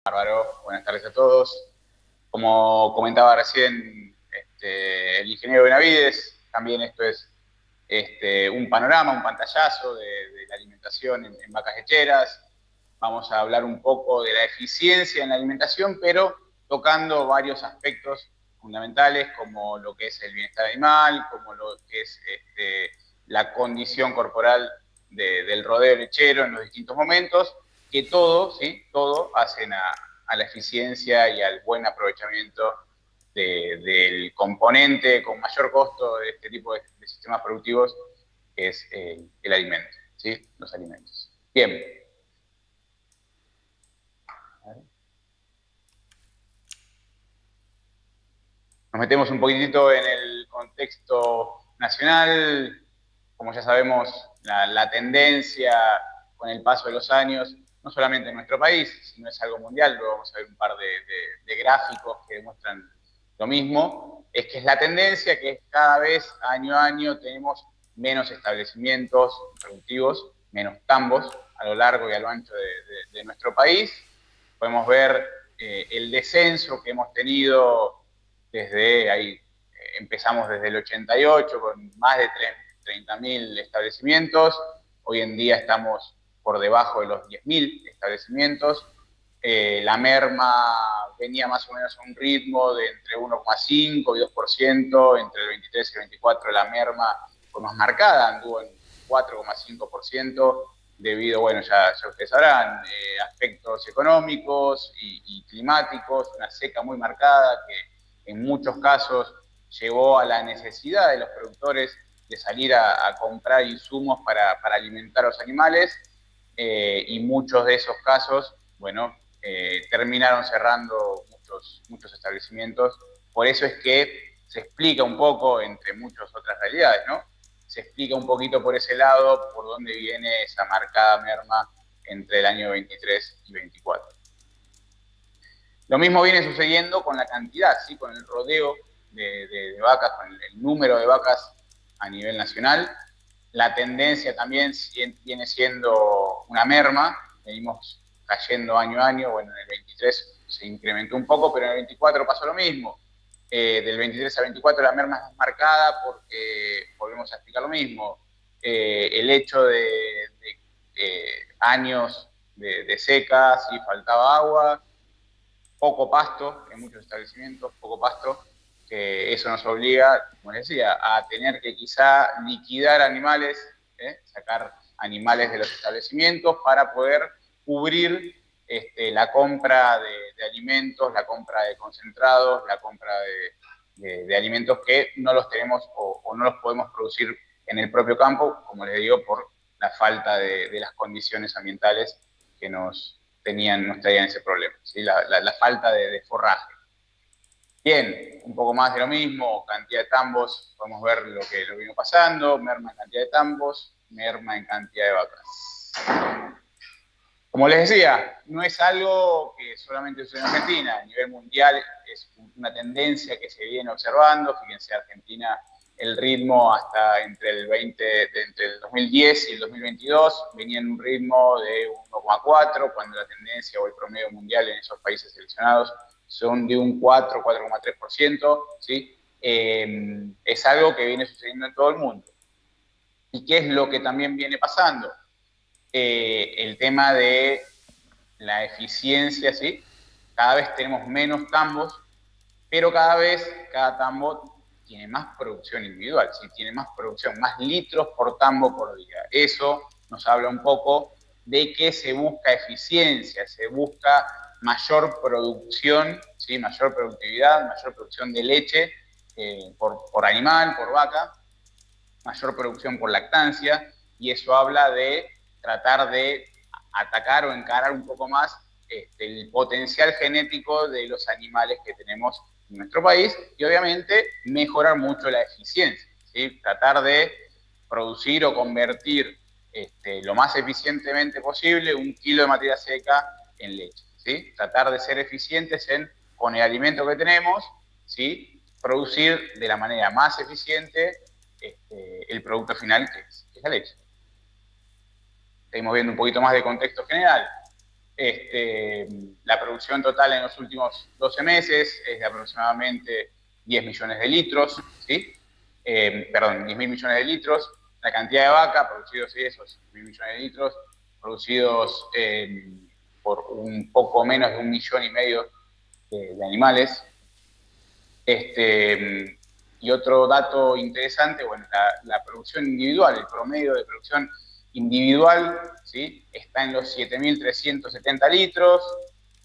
Bárbaro, buenas tardes a todos. Como comentaba recién el ingeniero Benavides, también esto es un panorama, un pantallazo de la alimentación en vacas lecheras. Vamos a hablar un poco de la eficiencia en la alimentación, pero tocando varios aspectos fundamentales como lo que es el bienestar animal, como lo que es la condición corporal del rodeo lechero en los distintos momentos, que todo, ¿sí? Todo hacen a la eficiencia y al buen aprovechamiento del componente con mayor costo de este tipo de sistemas productivos, que es el alimento, ¿sí? Los alimentos. Bien. Nos metemos un poquitito en el contexto nacional. Como ya sabemos, la tendencia con el paso de los años, no solamente en nuestro país, sino es algo mundial. Luego vamos a ver un par de gráficos que demuestran lo mismo. Es que es la tendencia que cada vez, año a año, tenemos menos establecimientos productivos, menos tambos a lo largo y a lo ancho de nuestro país. Podemos ver el descenso que hemos tenido desde ahí. Empezamos desde el 88 con más de 30.000 establecimientos. Hoy en día estamos por debajo de los 10.000 establecimientos. La merma venía más o menos a un ritmo de entre 1,5 y 2%. Entre el 23 y el 24 la merma fue más marcada, anduvo en 4,5%, debido, bueno, ya ustedes sabrán, aspectos económicos y climáticos, una seca muy marcada que en muchos casos llevó a la necesidad de los productores de salir a comprar insumos para alimentar a los animales, y muchos de esos casos, bueno, terminaron cerrando muchos establecimientos. Por eso es que se explica un poco, entre muchas otras realidades, ¿no? Se explica un poquito por ese lado por dónde viene esa marcada merma entre el año 23 y 24. Lo mismo viene sucediendo con la cantidad, ¿sí? Con el rodeo de vacas, con el número de vacas a nivel nacional. La tendencia también viene siendo una merma, venimos cayendo año a año. Bueno, en el 23 se incrementó un poco, pero en el 24 pasó lo mismo. Del 23 al 24 la merma es más marcada porque, volvemos a explicar lo mismo, el hecho de años de seca, si faltaba agua, poco pasto en muchos establecimientos, poco pasto, que eso nos obliga, como les decía, a tener que quizá liquidar animales, sacar animales de los establecimientos para poder cubrir la compra de alimentos, la compra de concentrados, la compra de alimentos que no los tenemos o no los podemos producir en el propio campo, como les digo, por la falta de las condiciones ambientales que nos traían ese problema, ¿sí? La falta de forraje. Bien, un poco más de lo mismo, cantidad de tambos, podemos ver lo que lo vino pasando, merma en cantidad de tambos, merma en cantidad de vacas. Como les decía, no es algo que solamente sucede en Argentina, a nivel mundial es una tendencia que se viene observando. Fíjense, Argentina, el ritmo hasta entre el 2010 y el 2022 venía en un ritmo de 1,4, cuando la tendencia o el promedio mundial en esos países seleccionados son de un 4, 4,3%, ¿sí? Es algo que viene sucediendo en todo el mundo. ¿Y qué es lo que también viene pasando? El tema de la eficiencia, ¿sí? Cada vez tenemos menos tambos, pero cada vez cada tambo tiene más producción individual, ¿sí? Tiene más producción, más litros por tambo por día. Eso nos habla un poco de que se busca eficiencia, se busca mayor producción, ¿sí? Mayor productividad, mayor producción de leche por animal, por vaca, mayor producción por lactancia, y eso habla de tratar de atacar o encarar un poco más el potencial genético de los animales que tenemos en nuestro país, y obviamente mejorar mucho la eficiencia, ¿sí? Tratar de producir o convertir lo más eficientemente posible 1 kilo de materia seca en leche, ¿sí? Tratar de ser eficientes con el alimento que tenemos, ¿sí? Producir de la manera más eficiente el producto final, que es la leche. Seguimos viendo un poquito más de contexto general. La producción total en los últimos 12 meses es de aproximadamente 10 millones de litros, ¿sí? 10.000 millones de litros. La cantidad de vaca producidos, sí, esos 10.000 millones de litros, producidos por un poco menos de 1,5 millones de animales. Y otro dato interesante, bueno, la producción individual, el promedio de producción individual, ¿sí? Está en los 7.370 litros,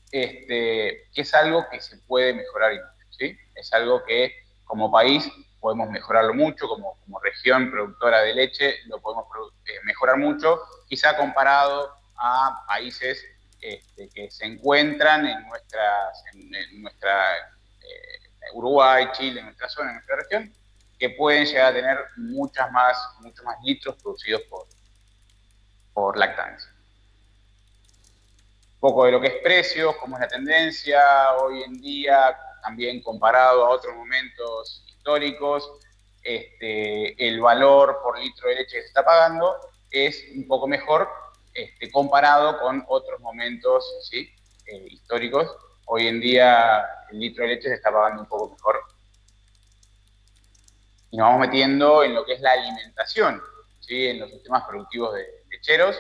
que es algo que se puede mejorar, ¿sí? Es algo que como país podemos mejorarlo mucho, como región productora de leche lo podemos mejorar mucho, quizá comparado a países que se encuentran en nuestra Uruguay, Chile, en nuestra zona, en nuestra región, que pueden llegar a tener muchos más litros producidos por lactancia. Un poco de lo que es precios, cómo es la tendencia hoy en día, también comparado a otros momentos históricos, el valor por litro de leche que se está pagando es un poco mejor comparado con otros momentos, ¿sí? Históricos. Hoy en día el litro de leche se está pagando un poco mejor. Y nos vamos metiendo en lo que es la alimentación, ¿sí? En los sistemas productivos de lecheros.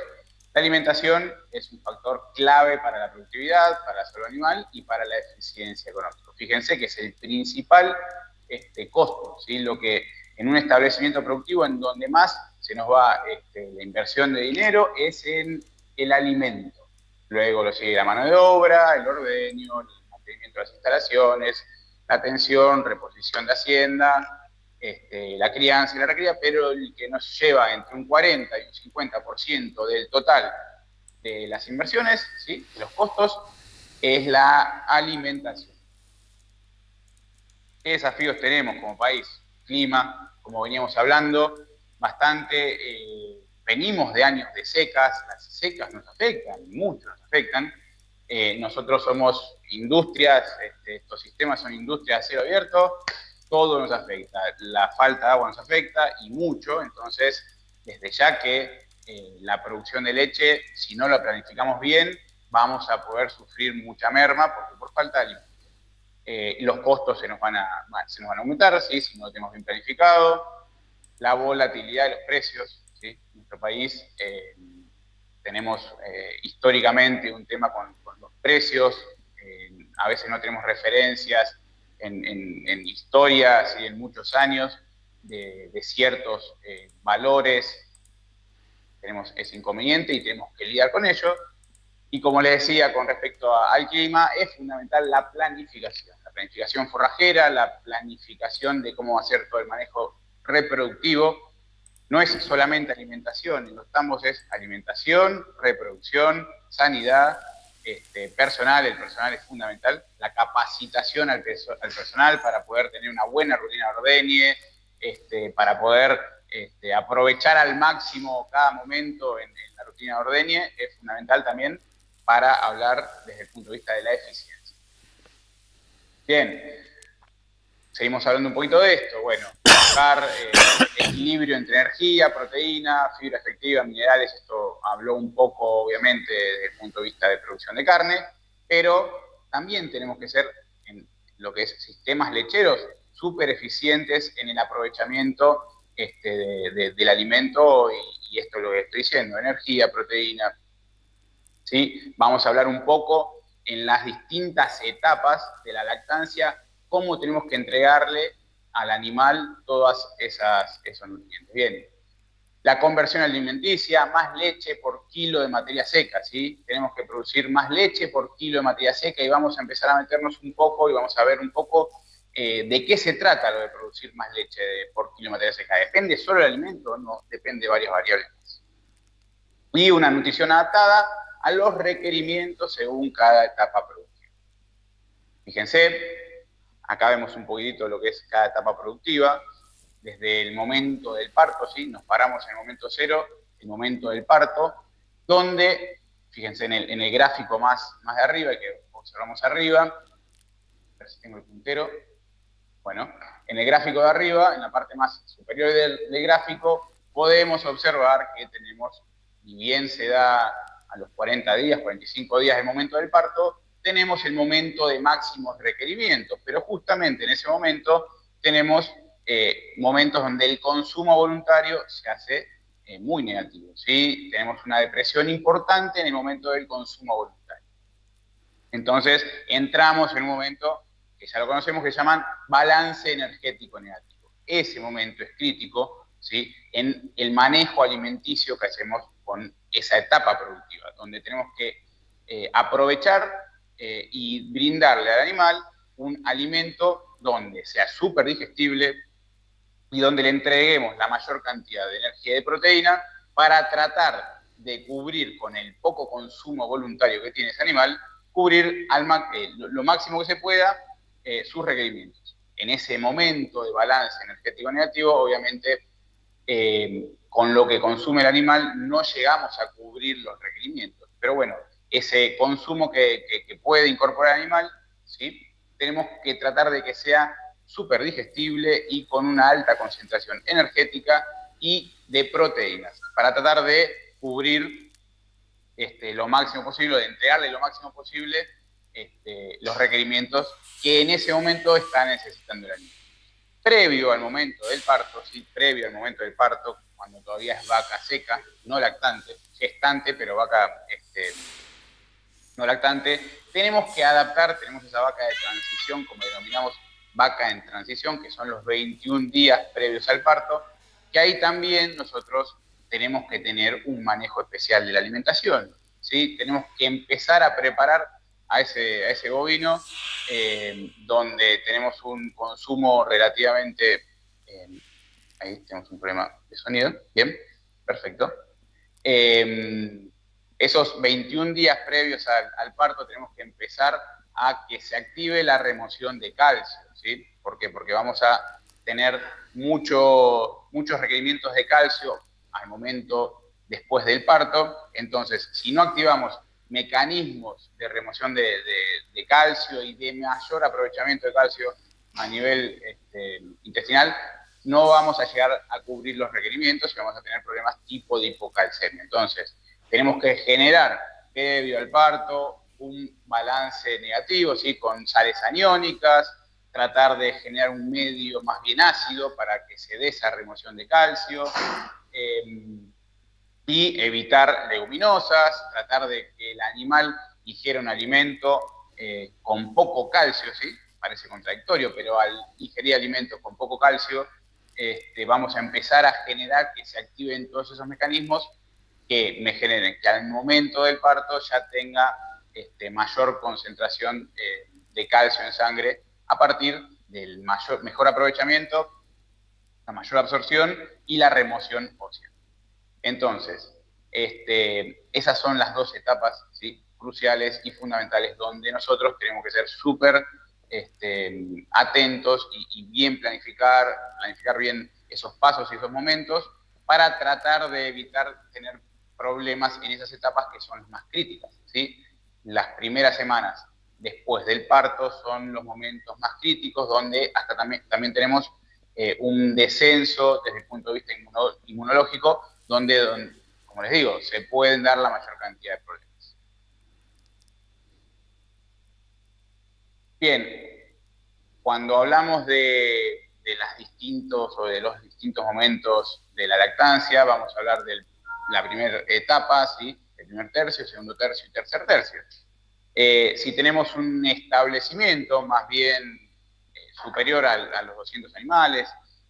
La alimentación es un factor clave para la productividad, para la salud animal y para la eficiencia económica. Fíjense que es el principal costo, ¿sí? Lo que en un establecimiento productivo en donde más se nos va la inversión de dinero es en el alimento. Luego lo sigue la mano de obra, el ordeño, el mantenimiento de las instalaciones, la atención, reposición de hacienda, la crianza y la recría, pero el que nos lleva entre un 40 y un 50% del total de las inversiones, ¿sí? De los costos, es la alimentación. ¿Qué desafíos tenemos como país? Clima, como veníamos hablando, bastante, venimos de años de secas, las secas nos afectan, mucho nos afectan. Nosotros somos industrias, estos sistemas son industrias a cielo abierto, todo nos afecta, la falta de agua nos afecta y mucho, entonces desde ya que la producción de leche, si no la planificamos bien, vamos a poder sufrir mucha merma porque por falta de alimento. Los costos se nos van a aumentar, ¿sí? Si no lo tenemos bien planificado, la volatilidad de los precios, ¿sí? En nuestro país tenemos históricamente un tema con los precios, a veces no tenemos referencias en historias y en muchos años de ciertos valores. Tenemos ese inconveniente y tenemos que lidiar con ello. Y como les decía, con respecto al clima, es fundamental la planificación forrajera, la planificación de cómo hacer todo el manejo reproductivo. No es solamente alimentación, en los tambos es alimentación, reproducción, sanidad, personal, el personal es fundamental, la capacitación al personal para poder tener una buena rutina de ordeñe, para poder aprovechar al máximo cada momento en la rutina de ordeñe, es fundamental también para hablar desde el punto de vista de la eficiencia. Bien, seguimos hablando un poquito de esto. Bueno, buscar equilibrio entre energía, proteína, fibra efectiva, minerales. Esto habló un poco, obviamente, desde el punto de vista de producción de carne, pero también tenemos que ser, en lo que es sistemas lecheros, súper eficientes en el aprovechamiento del alimento y esto es lo que estoy diciendo, energía, proteína. ¿Sí? Vamos a hablar un poco en las distintas etapas de la lactancia, cómo tenemos que entregarle al animal todos esos nutrientes. Bien, la conversión alimenticia, más leche por kilo de materia seca, ¿sí? Tenemos que producir más leche por kilo de materia seca y vamos a empezar a meternos un poco y vamos a ver un poco de qué se trata lo de producir más leche por kilo de materia seca. ¿Depende solo del alimento? No, depende de varias variables más. Y una nutrición adaptada a los requerimientos según cada etapa productiva. Fíjense, acá vemos un poquitito lo que es cada etapa productiva, desde el momento del parto, ¿sí? Nos paramos en el momento cero, el momento del parto, donde, fíjense en el gráfico más de arriba, que observamos arriba, a ver si tengo el puntero, bueno, en el gráfico de arriba, en la parte más superior del gráfico, podemos observar que tenemos, ni bien se da a los 40 días, 45 días del momento del parto, tenemos el momento de máximos requerimientos, pero justamente en ese momento tenemos momentos donde el consumo voluntario se hace muy negativo, ¿sí? Tenemos una depresión importante en el momento del consumo voluntario. Entonces, entramos en un momento que ya lo conocemos, que llaman balance energético negativo. Ese momento es crítico, ¿sí?, en el manejo alimenticio que hacemos con esa etapa productiva, donde tenemos que aprovechar y brindarle al animal un alimento donde sea súper digestible y donde le entreguemos la mayor cantidad de energía y de proteína para tratar de cubrir con el poco consumo voluntario que tiene ese animal, cubrir lo máximo que se pueda sus requerimientos. En ese momento de balance energético negativo, obviamente, con lo que consume el animal no llegamos a cubrir los requerimientos. Pero bueno, ese consumo que puede incorporar el animal, ¿sí?, tenemos que tratar de que sea súper digestible y con una alta concentración energética y de proteínas, para tratar de cubrir lo máximo posible, de entregarle lo máximo posible los requerimientos que en ese momento está necesitando el animal. Previo al momento del parto, ¿sí?, previo al momento del parto, cuando todavía es vaca seca, no lactante, gestante, pero vaca no lactante, tenemos que adaptar, tenemos esa vaca de transición, como denominamos vaca en transición, que son los 21 días previos al parto, que ahí también nosotros tenemos que tener un manejo especial de la alimentación, ¿sí? Tenemos que empezar a preparar a ese bovino, donde tenemos un consumo relativamente... ahí tenemos un problema de sonido, bien, perfecto. Esos 21 días previos al parto tenemos que empezar a que se active la remoción de calcio, ¿sí? ¿Por qué? Porque vamos a tener muchos requerimientos de calcio al momento después del parto. Entonces, si no activamos mecanismos de remoción de calcio y de mayor aprovechamiento de calcio a nivel intestinal, no vamos a llegar a cubrir los requerimientos y vamos a tener problemas tipo de hipocalcemia. Entonces, tenemos que generar, previo al parto, un balance negativo, ¿sí?, con sales aniónicas, tratar de generar un medio más bien ácido para que se dé esa remoción de calcio, y evitar leguminosas, tratar de que el animal ingiera un alimento con poco calcio, ¿sí? Parece contradictorio, pero al ingerir alimentos con poco calcio, vamos a empezar a generar que se activen todos esos mecanismos que me generen que al momento del parto ya tenga mayor concentración de calcio en sangre a partir del mejor aprovechamiento, la mayor absorción y la remoción ósea. Entonces, esas son las dos etapas, ¿sí?, cruciales y fundamentales donde nosotros tenemos que ser súper atentos y bien planificar bien esos pasos y esos momentos para tratar de evitar tener problemas en esas etapas que son las más críticas, ¿sí? Las primeras semanas después del parto son los momentos más críticos donde hasta también tenemos un descenso desde el punto de vista inmunológico donde, como les digo, se pueden dar la mayor cantidad de problemas. Bien, cuando hablamos de los distintos momentos de la lactancia, vamos a hablar de la primera etapa, ¿sí?, el primer tercio, segundo tercio y tercer tercio. Si tenemos un establecimiento más bien superior a los 200 animales,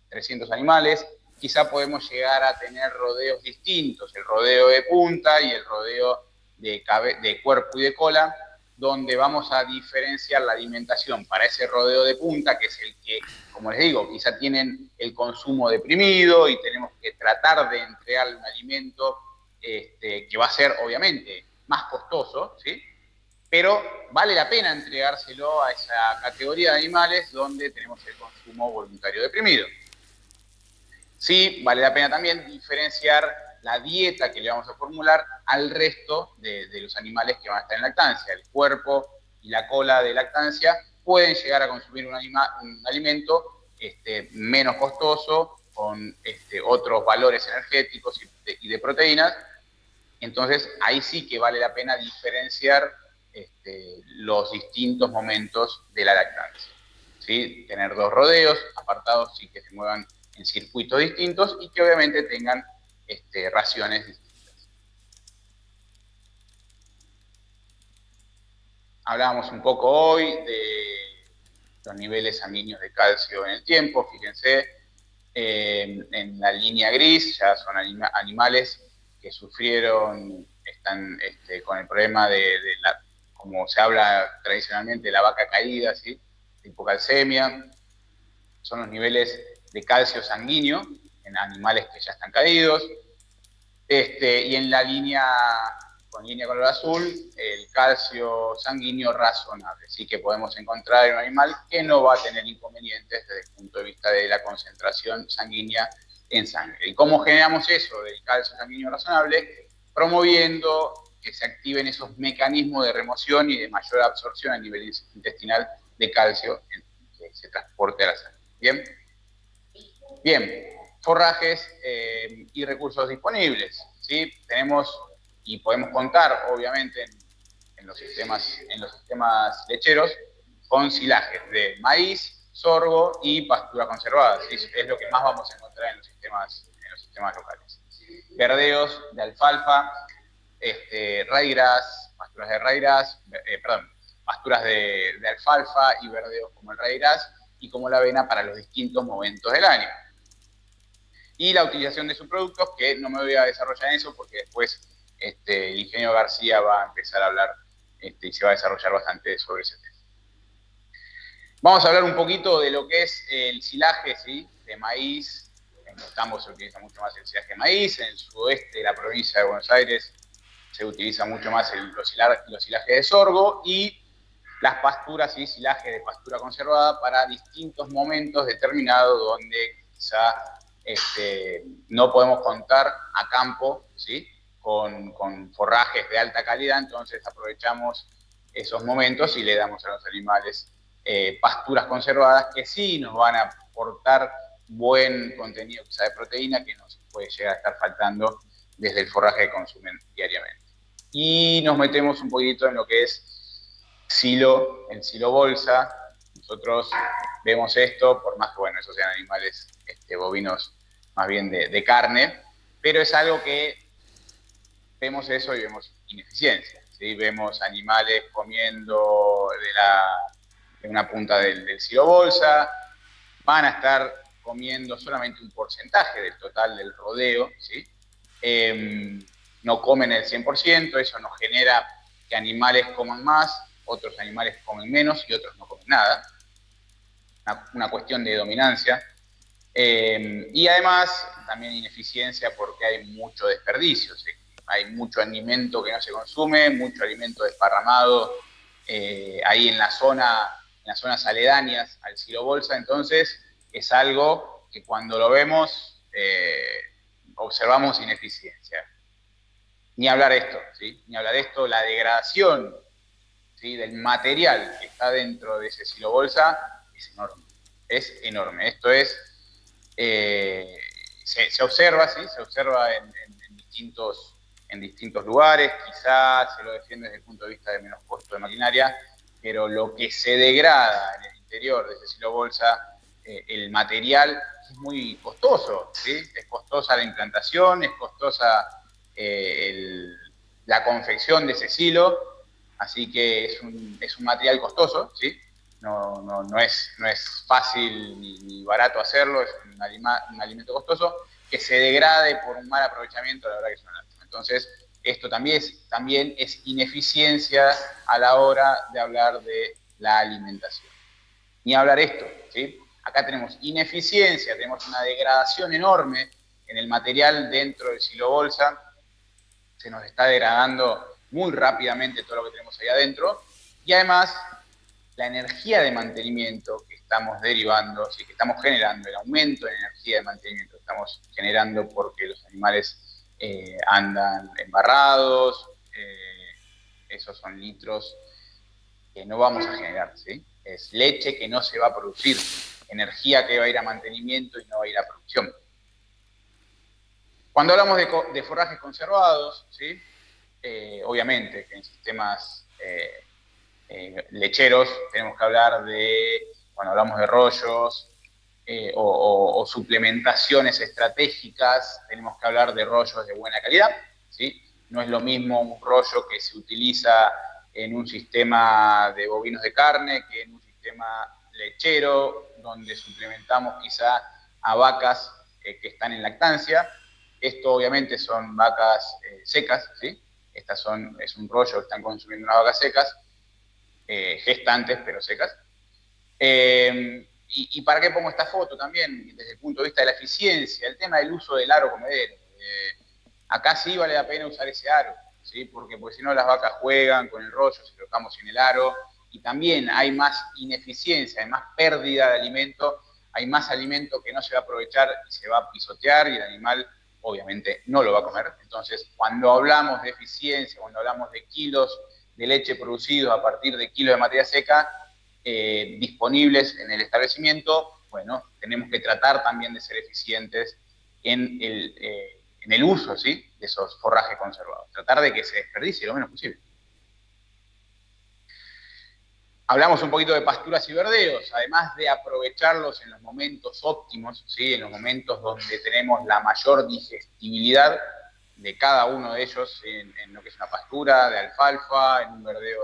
300 animales, quizá podemos llegar a tener rodeos distintos, el rodeo de punta y el rodeo de cuerpo y de cola, donde vamos a diferenciar la alimentación para ese rodeo de punta, que es el que, como les digo, quizá tienen el consumo deprimido y tenemos que tratar de entregarle un alimento que va a ser, obviamente, más costoso, ¿sí?, pero vale la pena entregárselo a esa categoría de animales donde tenemos el consumo voluntario deprimido. Sí, vale la pena también diferenciar la dieta que le vamos a formular al resto de los animales que van a estar en lactancia. El cuerpo y la cola de lactancia pueden llegar a consumir un alimento menos costoso, con otros valores energéticos y de proteínas, Entonces, ahí sí que vale la pena diferenciar los distintos momentos de la lactancia. ¿Sí? Tener 2 rodeos apartados y que se muevan en circuitos distintos y que obviamente tengan raciones distintas. Hablábamos un poco hoy de los niveles sanguíneos de calcio en el tiempo. Fíjense, en la línea gris ya son animales que sufrieron, están con el problema como se habla tradicionalmente, la vaca caída, ¿sí? De hipocalcemia. Son los niveles de calcio sanguíneo en animales que ya están caídos. Y en la línea, con línea color azul, el calcio sanguíneo razonable. Así que podemos encontrar en un animal que no va a tener inconvenientes desde el punto de vista de la concentración sanguínea en sangre. ¿Y cómo generamos eso del calcio sanguíneo razonable? Promoviendo que se activen esos mecanismos de remoción y de mayor absorción a nivel intestinal de calcio que se transporte a la sangre. ¿Bien? Bien, forrajes y recursos disponibles, ¿sí? Tenemos y podemos contar, obviamente, en los sistemas lecheros, con silajes de maíz, sorgo y pastura conservada, ¿sí? Es lo que más vamos a encontrar en los sistemas locales. Verdeos de alfalfa, raigras, pasturas de raigras, pasturas de alfalfa y verdeos como el raigras y como la avena para los distintos momentos del año. Y la utilización de subproductos, que no me voy a desarrollar en eso porque después el ingeniero García va a empezar a hablar y se va a desarrollar bastante sobre ese tema. Vamos a hablar un poquito de lo que es el silaje, ¿sí? De maíz. En Tambo se utiliza mucho más el silaje de maíz, en el sudoeste de la provincia de Buenos Aires se utiliza mucho más los silajes de sorgo y las pasturas y silajes de pastura conservada para distintos momentos determinados donde quizá no podemos contar a campo, ¿sí? con forrajes de alta calidad, entonces aprovechamos esos momentos y le damos a los animales pasturas conservadas que sí nos van a aportar buen contenido quizá de proteína que nos puede llegar a estar faltando desde el forraje que consumen diariamente. Y nos metemos un poquito en lo que es el silo bolsa. Nosotros vemos esto, por más que, bueno, esos sean animales bovinos más bien de carne, pero es algo que vemos eso y vemos ineficiencia, ¿sí? Vemos animales comiendo de una punta del silo bolsa, van a estar comiendo solamente un porcentaje del total del rodeo, ¿sí? No comen el 100%, eso nos genera que animales coman más, otros animales comen menos y otros no comen nada. Una cuestión de dominancia. Y además, también ineficiencia porque hay mucho desperdicio, ¿sí? Hay mucho alimento que no se consume, mucho alimento desparramado ahí en las zonas aledañas al silo bolsa, entonces es algo que cuando lo vemos observamos ineficiencia. Ni hablar esto, ¿sí? Ni hablar de esto, la degradación, ¿sí? Del material que está dentro de ese silo bolsa es enorme. Es enorme. Esto es, se observa, ¿sí? Se observa en distintos lugares, quizás se lo defiende desde el punto de vista de menos costo de maquinaria, pero lo que se degrada en el interior de ese silo bolsa, el material es muy costoso, ¿sí? Es costosa la implantación, es costosa la confección de ese silo, así que es un material costoso, ¿sí? No es fácil ni barato hacerlo, es un alimento costoso, que se degrade por un mal aprovechamiento, la verdad que es una lástima. Entonces, esto también es ineficiencia a la hora de hablar de la alimentación. Ni hablar esto, ¿sí? Acá tenemos ineficiencia, tenemos una degradación enorme en el material dentro del silo bolsa, se nos está degradando muy rápidamente todo lo que tenemos ahí adentro, y además la energía de mantenimiento que estamos derivando, ¿sí? Que estamos generando, el aumento de energía de mantenimiento que estamos generando porque los animales andan embarrados, esos son litros que no vamos a generar, ¿sí? Es leche que no se va a producir, energía que va a ir a mantenimiento y no va a ir a producción. Cuando hablamos de forrajes conservados, ¿sí? Obviamente que en sistemas lecheros tenemos que hablar de, cuando hablamos de rollos o suplementaciones estratégicas, tenemos que hablar de rollos de buena calidad, ¿sí? No es lo mismo un rollo que se utiliza en un sistema de bovinos de carne que en un sistema lechero, donde suplementamos quizá a vacas que están en lactancia. Esto obviamente son vacas secas, ¿sí? Es un rollo que están consumiendo unas vacas secas, gestantes pero secas. ¿Y para qué pongo esta foto también? Desde el punto de vista de la eficiencia, el tema del uso del aro comedero. Acá sí vale la pena usar ese aro, ¿sí? Porque si no las vacas juegan con el rollo, si lo dejamos sin el aro, y también hay más ineficiencia, hay más pérdida de alimento, hay más alimento que no se va a aprovechar y se va a pisotear y el animal obviamente no lo va a comer. Entonces, cuando hablamos de eficiencia, cuando hablamos de kilos de leche producidos a partir de kilos de materia seca disponibles en el establecimiento, bueno, tenemos que tratar también de ser eficientes en el uso, ¿sí?, de esos forrajes conservados. Tratar de que se desperdicie lo menos posible. Hablamos un poquito de pasturas y verdeos, además de aprovecharlos en los momentos óptimos, ¿sí?, en los momentos donde tenemos la mayor digestibilidad de cada uno de ellos, en lo que es una pastura de alfalfa, en un verdeo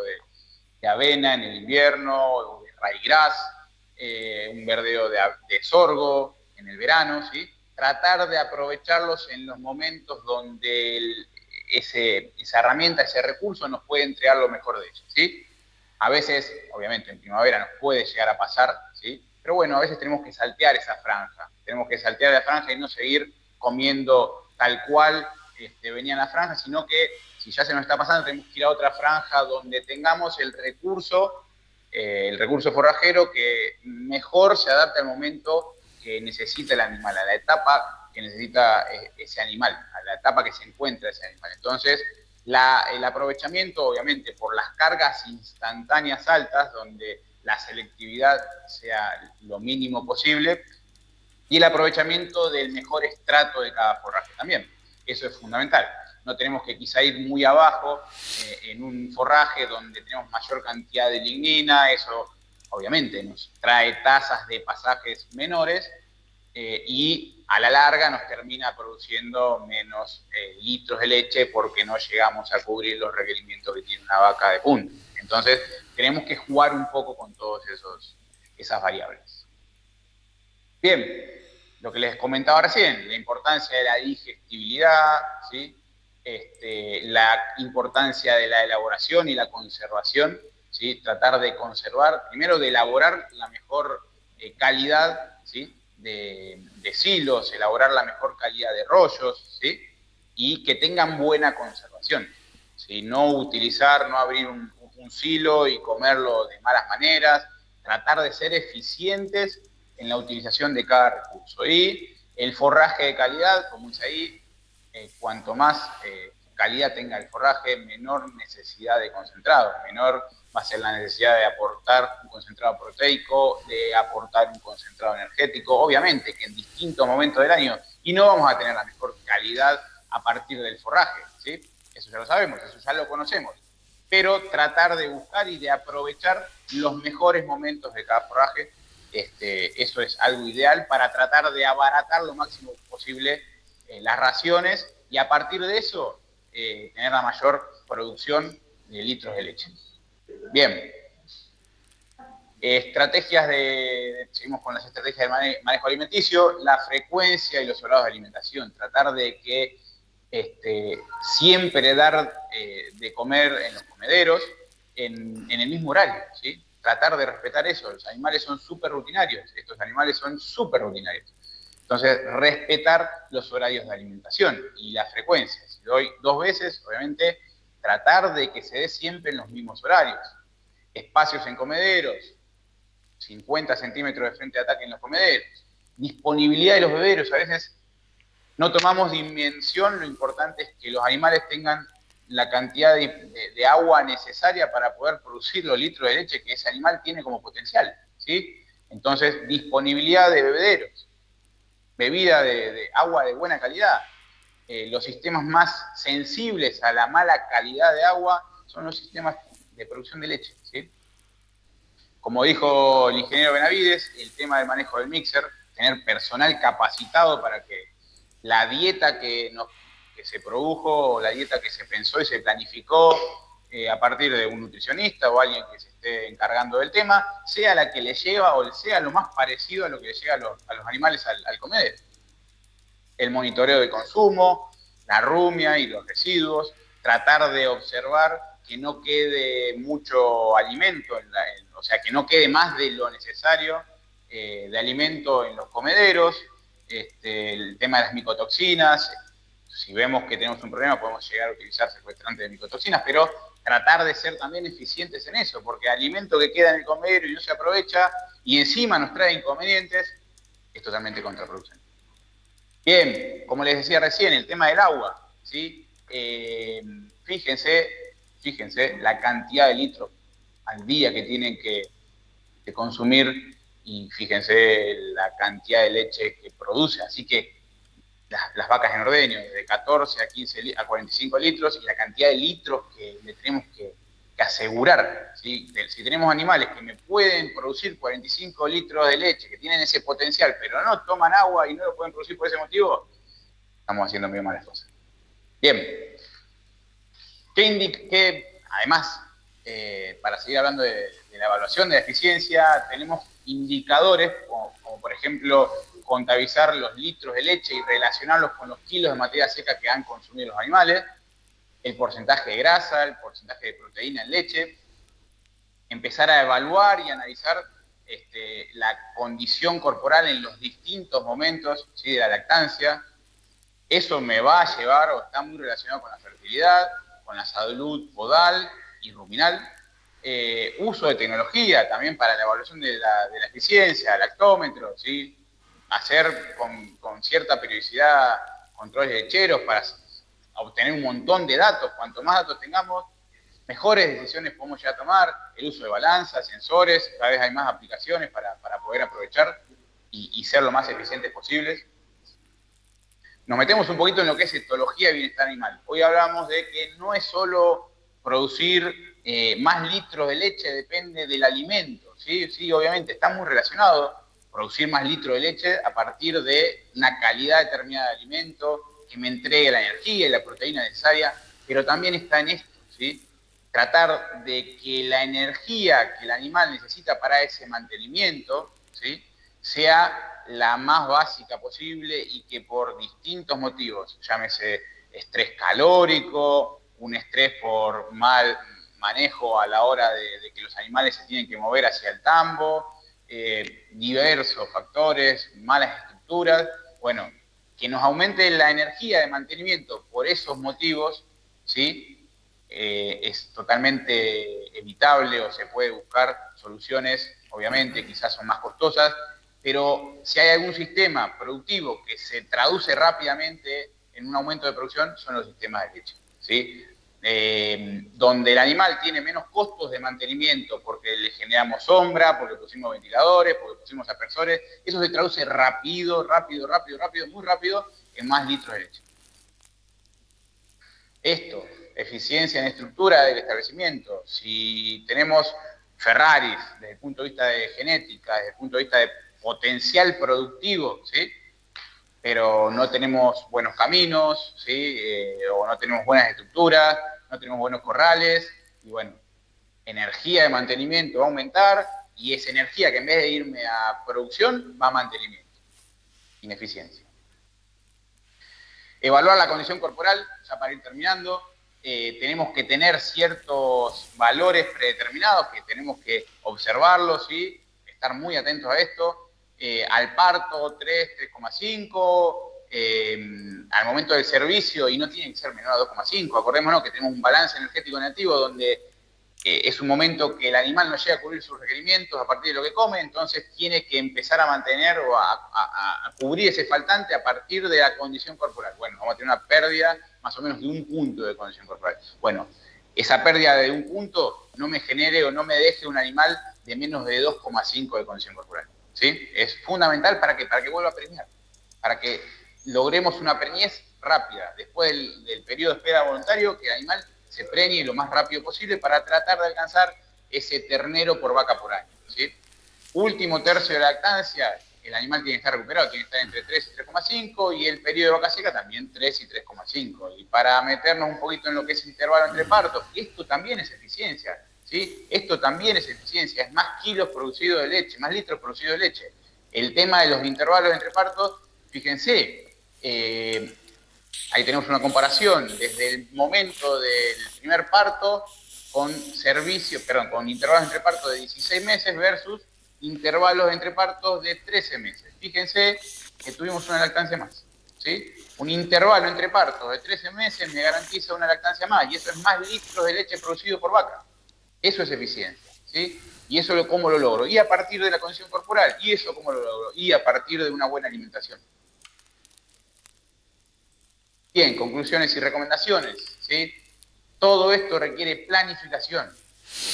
de avena en el invierno, o de raigrás, un verdeo de sorgo en el verano, ¿sí? Tratar de aprovecharlos en los momentos donde esa herramienta, ese recurso nos puede entregar lo mejor de ellos, ¿sí? A veces, obviamente, en primavera nos puede llegar a pasar, ¿sí? Pero bueno, a veces tenemos que saltear esa franja. Tenemos que saltear la franja y no seguir comiendo tal cual venía en la franja, sino que si ya se nos está pasando, tenemos que ir a otra franja donde tengamos el recurso forrajero que mejor se adapte al momento que necesita el animal, a la etapa que necesita ese animal, a la etapa que se encuentra ese animal. Entonces, el aprovechamiento, obviamente, por las cargas instantáneas altas, donde la selectividad sea lo mínimo posible, y el aprovechamiento del mejor estrato de cada forraje también. Eso es fundamental. No tenemos que quizá ir muy abajo en un forraje donde tenemos mayor cantidad de lignina, eso obviamente nos trae tasas de pasajes menores y a la larga nos termina produciendo menos litros de leche porque no llegamos a cubrir los requerimientos que tiene una vaca de punta. Entonces tenemos que jugar un poco con todas esas variables. Bien, lo que les comentaba recién, la importancia de la digestibilidad, ¿sí? La importancia de la elaboración y la conservación, ¿sí? Tratar de conservar, primero de elaborar la mejor calidad, ¿sí?, de silos, elaborar la mejor calidad de rollos, ¿sí?, y que tengan buena conservación, ¿sí? No utilizar, no abrir un silo y comerlo de malas maneras, tratar de ser eficientes en la utilización de cada recurso. Y el forraje de calidad, como dice ahí, cuanto más calidad tenga el forraje, menor necesidad de concentrado, menor va a ser la necesidad de aportar un concentrado proteico, de aportar un concentrado energético, obviamente que en distintos momentos del año, y no vamos a tener la mejor calidad a partir del forraje, ¿sí? Eso ya lo sabemos, eso ya lo conocemos, pero tratar de buscar y de aprovechar los mejores momentos de cada forraje, eso es algo ideal para tratar de abaratar lo máximo posible las raciones y a partir de eso tener la mayor producción de litros de leche. Bien, seguimos con las estrategias de manejo alimenticio, la frecuencia y los horarios de alimentación, tratar de que siempre dar de comer en los comederos en el mismo horario, ¿sí? Tratar de respetar eso, los animales son súper rutinarios, estos animales son súper rutinarios. Entonces, respetar los horarios de alimentación y la frecuencia. Si doy 2 veces, obviamente, tratar de que se dé siempre en los mismos horarios. Espacios en comederos, 50 centímetros de frente de ataque en los comederos. Disponibilidad de los bebederos. A veces no tomamos dimensión, lo importante es que los animales tengan la cantidad de agua necesaria para poder producir los litros de leche que ese animal tiene como potencial, ¿sí? Entonces, disponibilidad de bebederos. Bebida de agua de buena calidad. los sistemas más sensibles a la mala calidad de agua son los sistemas de producción de leche, ¿sí? Como dijo el ingeniero Benavides, el tema del manejo del mixer, tener personal capacitado para que la dieta que se produjo, la dieta que se pensó y se planificó a partir de un nutricionista o alguien que se esté encargando del tema, sea la que le lleva o sea lo más parecido a lo que le llega a los animales al comedero. El monitoreo de consumo, la rumia y los residuos, tratar de observar que no quede mucho alimento, o sea, que no quede más de lo necesario de alimento en los comederos, el tema de las micotoxinas. Si vemos que tenemos un problema, podemos llegar a utilizar secuestrantes de micotoxinas, pero tratar de ser también eficientes en eso, porque alimento que queda en el comedero y no se aprovecha y encima nos trae inconvenientes, es totalmente contraproducente. Bien, como les decía recién, el tema del agua, ¿sí? Fíjense la cantidad de litros al día que tienen que consumir y fíjense la cantidad de leche que produce. Así que las vacas en ordeño, de 14 a 15 a 45 litros, y la cantidad de litros que le tenemos que asegurar, ¿sí? Si tenemos animales que me pueden producir 45 litros de leche, que tienen ese potencial, pero no toman agua y no lo pueden producir por ese motivo, estamos haciendo muy malas cosas. Bien. Además, para seguir hablando de la evaluación de la eficiencia, tenemos indicadores, como por ejemplo contabilizar los litros de leche y relacionarlos con los kilos de materia seca que han consumido los animales, el porcentaje de grasa, el porcentaje de proteína en leche, empezar a evaluar y analizar la condición corporal en los distintos momentos, ¿sí?, de la lactancia. Eso me va a llevar, o está muy relacionado con la fertilidad, con la salud podal y ruminal. Uso de tecnología también para la evaluación de la eficiencia, lactómetro, ¿sí? Hacer con cierta periodicidad controles lecheros para obtener un montón de datos. Cuanto más datos tengamos, mejores decisiones podemos llegar a tomar. El uso de balanzas, sensores, cada vez hay más aplicaciones para poder aprovechar y ser lo más eficientes posibles. Nos metemos un poquito en lo que es etología y bienestar animal. Hoy hablamos de que no es solo producir más litros de leche, depende del alimento, ¿sí? Sí, obviamente está muy relacionado producir más litros de leche a partir de una calidad determinada de alimento que me entregue la energía y la proteína necesaria, pero también está en esto, ¿sí? Tratar de que la energía que el animal necesita para ese mantenimiento, ¿sí?, sea la más básica posible y que por distintos motivos, llámese estrés calórico, un estrés por mal manejo a la hora de que los animales se tienen que mover hacia el tambo, diversos factores, malas estructuras, bueno, que nos aumente la energía de mantenimiento por esos motivos, ¿sí? Es totalmente evitable o se puede buscar soluciones, obviamente quizás son más costosas, pero si hay algún sistema productivo que se traduce rápidamente en un aumento de producción, son los sistemas de leche, ¿sí? Donde el animal tiene menos costos de mantenimiento porque le generamos sombra, porque pusimos ventiladores, porque pusimos aspersores, eso se traduce rápido, muy rápido, en más litros de leche. Esto, eficiencia en estructura del establecimiento. Si tenemos Ferraris desde el punto de vista de genética, desde el punto de vista de potencial productivo, ¿sí?, pero no tenemos buenos caminos, ¿sí?, o no tenemos buenas estructuras, no tenemos buenos corrales, y bueno, energía de mantenimiento va a aumentar, y esa energía que en vez de irme a producción, va a mantenimiento. Ineficiencia. Evaluar la condición corporal, ya para ir terminando, tenemos que tener ciertos valores predeterminados que tenemos que observarlos, ¿sí?, estar muy atentos a esto. Al parto 3, 3,5, al momento del servicio, y no tiene que ser menor a 2,5, acordémonos que tenemos un balance energético negativo donde es un momento que el animal no llega a cubrir sus requerimientos a partir de lo que come, entonces tiene que empezar a mantener o a cubrir ese faltante a partir de la condición corporal. Bueno, vamos a tener una pérdida más o menos de 1 punto de condición corporal. Bueno, esa pérdida de 1 punto no me genere o no me deje un animal de menos de 2,5 de condición corporal, ¿sí? Es fundamental para que vuelva a preñar, para que logremos una preñez rápida, después del periodo de espera voluntario, que el animal se preñe lo más rápido posible para tratar de alcanzar ese ternero por vaca por año, ¿sí? Último tercio de lactancia, el animal tiene que estar recuperado, tiene que estar entre 3 y 3,5, y el periodo de vaca seca también 3 y 3,5. Y para meternos un poquito en lo que es intervalo entre partos, esto también es eficiencia, ¿sí? Esto también es eficiencia, es más kilos producidos de leche, más litros producidos de leche. El tema de los intervalos entre partos, fíjense, ahí tenemos una comparación desde el momento del primer parto con con intervalos entre partos de 16 meses versus intervalos entre partos de 13 meses. Fíjense que tuvimos una lactancia más, ¿sí? Un intervalo entre partos de 13 meses me garantiza una lactancia más, y eso es más litros de leche producido por vaca. Eso es eficiencia, ¿sí? Y eso cómo lo logro. Y a partir de la condición corporal. Y eso cómo lo logro. Y a partir de una buena alimentación. Bien, conclusiones y recomendaciones, ¿sí? Todo esto requiere planificación,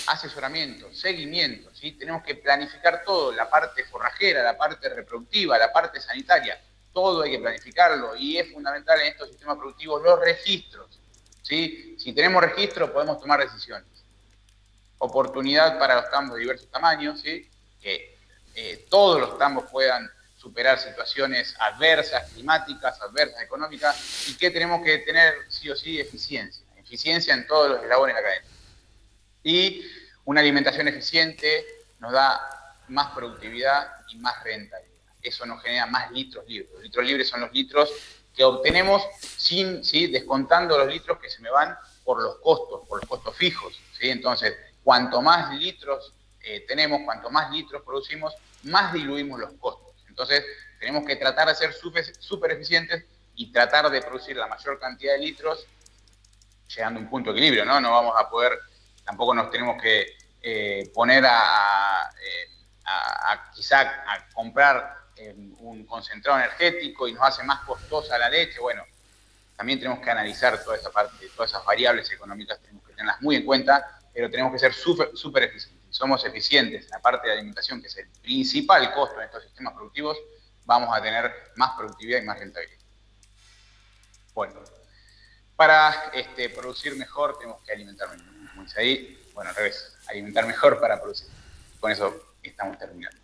asesoramiento, seguimiento, ¿sí? Tenemos que planificar todo, la parte forrajera, la parte reproductiva, la parte sanitaria, todo hay que planificarlo, y es fundamental en estos sistemas productivos los registros, ¿sí? Si tenemos registro podemos tomar decisiones. Oportunidad para los tambos de diversos tamaños, ¿sí? Que todos los tambos puedan superar situaciones adversas, climáticas, adversas, económicas, y que tenemos que tener sí o sí eficiencia, eficiencia en todos los eslabones de la cadena. Y una alimentación eficiente nos da más productividad y más rentabilidad. Eso nos genera más litros libres. Los litros libres son los litros que obtenemos sin, ¿sí? Descontando los litros que se me van por los costos fijos, ¿sí? Entonces, cuanto más litros tenemos, cuanto más litros producimos, más diluimos los costos. Entonces, tenemos que tratar de ser súper eficientes y tratar de producir la mayor cantidad de litros, llegando a un punto de equilibrio, ¿no? No vamos a poder, tampoco nos tenemos que poner quizá a comprar un concentrado energético y nos hace más costosa la leche. Bueno, también tenemos que analizar toda esa parte, todas esas variables económicas tenemos que tenerlas muy en cuenta, pero tenemos que ser súper eficientes. Si somos eficientes en la parte de alimentación, que es el principal costo en estos sistemas productivos, vamos a tener más productividad y más rentabilidad. Bueno, para producir mejor tenemos que alimentar mejor. Como dice ahí, bueno, al revés, alimentar mejor para producir. Con eso estamos terminando.